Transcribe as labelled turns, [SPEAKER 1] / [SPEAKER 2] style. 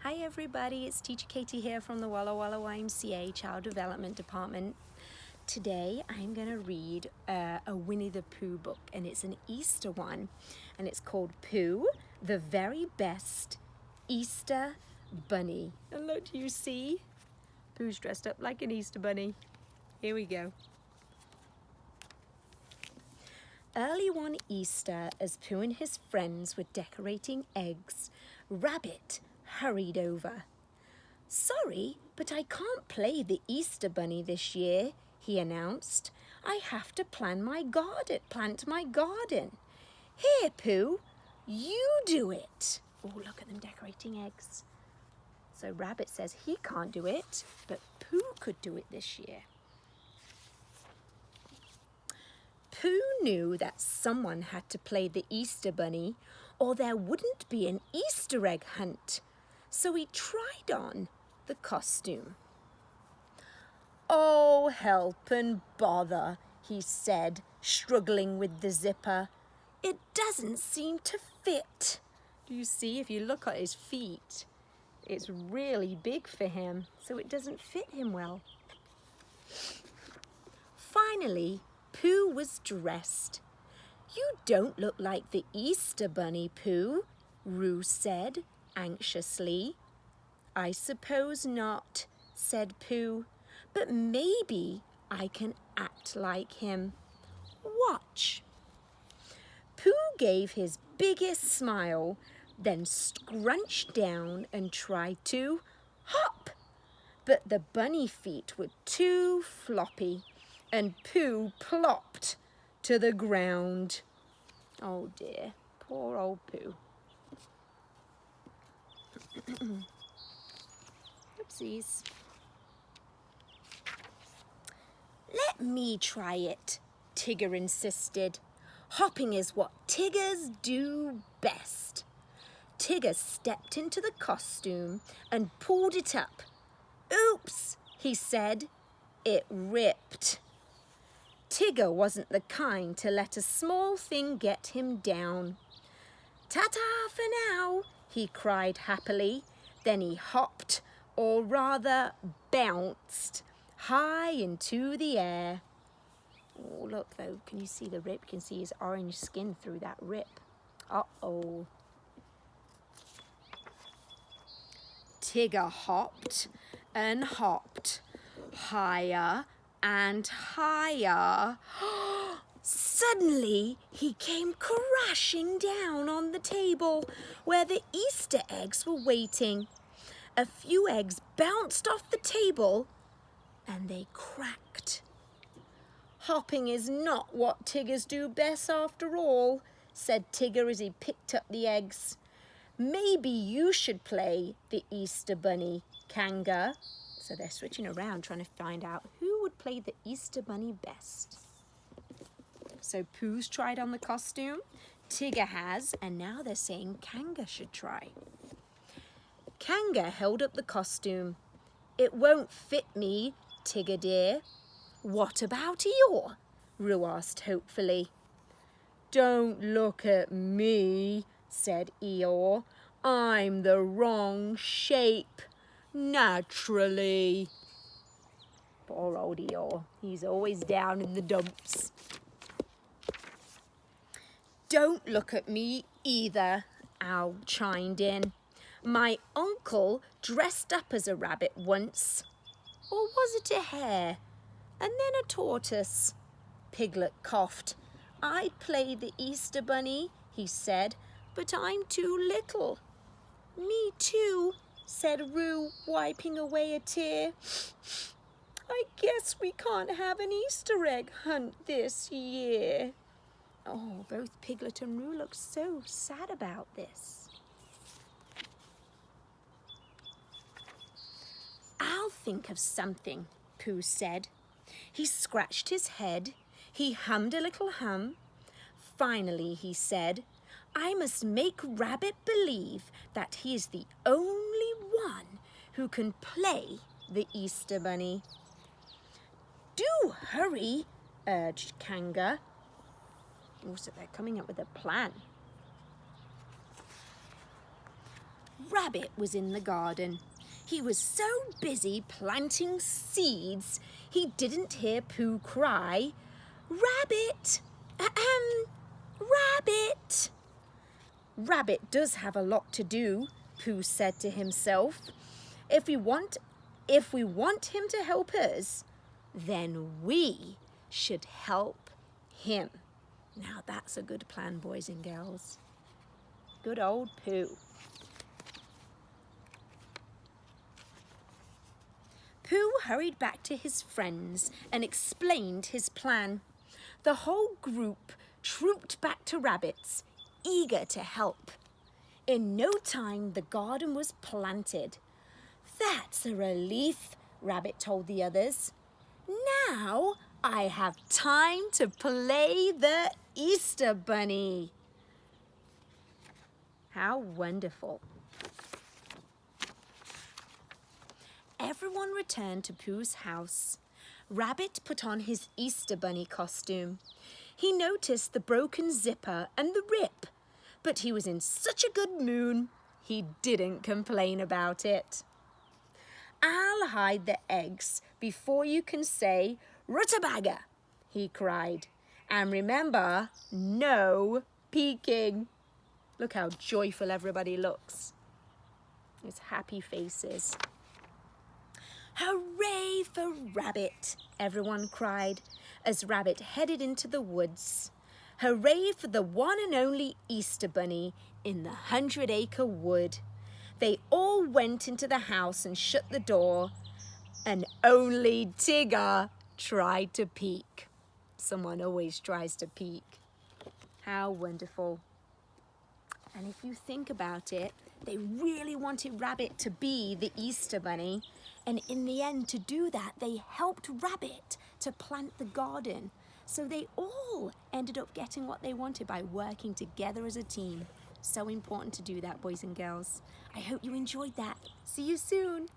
[SPEAKER 1] Hi everybody, it's Teacher Katie here from the Walla Walla YMCA Child Development Department. Today I'm going to read a Winnie the Pooh book, and it's an Easter one, and it's called Pooh, the Very Best Easter Bunny. And look, do you see? Pooh's dressed up like an Easter bunny. Here we go. Early one Easter, as Pooh and his friends were decorating eggs, Rabbit hurried over. "Sorry, but I can't play the Easter bunny this year," he announced. "I have to plant my garden. Here, Pooh, you do it." Oh, look at them decorating eggs. So Rabbit says he can't do it, but Pooh could do it this year. Pooh knew that someone had to play the Easter bunny, or there wouldn't be an Easter egg hunt. So he tried on the costume. "Oh, help and bother," he said, struggling with the zipper. "It doesn't seem to fit." Do you see? If you look at his feet, it's really big for him, so it doesn't fit him well. Finally, Pooh was dressed. "You don't look like the Easter bunny, Pooh," Roo said anxiously. "I suppose not," said Pooh, "but maybe I can act like him. Watch." Pooh gave his biggest smile, then scrunched down and tried to hop. But the bunny feet were too floppy, and Pooh plopped to the ground. Oh dear, poor old Pooh. Oopsies. "Let me try it," Tigger insisted. "Hopping is what Tiggers do best." Tigger stepped into the costume and pulled it up. "Oops," he said. It ripped. Tigger wasn't the kind to let a small thing get him down. "Ta-ta for now," he cried happily. Then he hopped, or rather bounced, high into the air. Oh, look though, can you see the rip? You can see his orange skin through that rip. Uh-oh. Tigger hopped and hopped, higher and higher. Suddenly, he came crashing down on the table where the Easter eggs were waiting. A few eggs bounced off the table and they cracked. "Hopping is not what Tiggers do best after all," said Tigger as he picked up the eggs. "Maybe you should play the Easter bunny, Kanga." So they're switching around trying to find out who would play the Easter bunny best. So Pooh's tried on the costume, Tigger has, and now they're saying Kanga should try. Kanga held up the costume. "It won't fit me, Tigger dear." "What about Eeyore?" Roo asked hopefully. "Don't look at me," said Eeyore. "I'm the wrong shape, naturally." Poor old Eeyore, he's always down in the dumps. "Don't look at me either," Owl chimed in. "My uncle dressed up as a rabbit once. Or was it a hare? And then a tortoise?" Piglet coughed. "I'd play the Easter bunny," he said, "but I'm too little." "Me too," said Roo, wiping away a tear. "I guess we can't have an Easter egg hunt this year." Oh, both Piglet and Roo look so sad about this. "I'll think of something," Pooh said. He scratched his head. He hummed a little hum. Finally, he said, "I must make Rabbit believe that he is the only one who can play the Easter bunny." "Do hurry," urged Kanga. Also, they're coming up with a plan. Rabbit was in the garden. He was so busy planting seeds, he didn't hear Pooh cry, "Rabbit! Ahem! Rabbit!" "Rabbit does have a lot to do," Pooh said to himself. If we want him to help us, then we should help him." Now that's a good plan, boys and girls. Good old Pooh. Pooh hurried back to his friends and explained his plan. The whole group trooped back to Rabbit's, eager to help. In no time, the garden was planted. "That's a relief," Rabbit told the others. "Now I have time to play the Easter Bunny." How wonderful. Everyone returned to Pooh's house. Rabbit put on his Easter Bunny costume. He noticed the broken zipper and the rip, but he was in such a good mood, he didn't complain about it. "I'll hide the eggs before you can say rutabaga," he cried. "And remember, no peeking." Look how joyful everybody looks. Those happy faces. "Hooray for Rabbit!" everyone cried as Rabbit headed into the woods. Hooray for the one and only Easter Bunny in the 100-acre wood. They all went into the house and shut the door, and only Tigger tried to peek. Someone always tries to peek. How wonderful. And if you think about it, they really wanted Rabbit to be the Easter Bunny. And in the end, to do that, they helped Rabbit to plant the garden. So they all ended up getting what they wanted by working together as a team. So important to do that, boys and girls. I hope you enjoyed that. See you soon.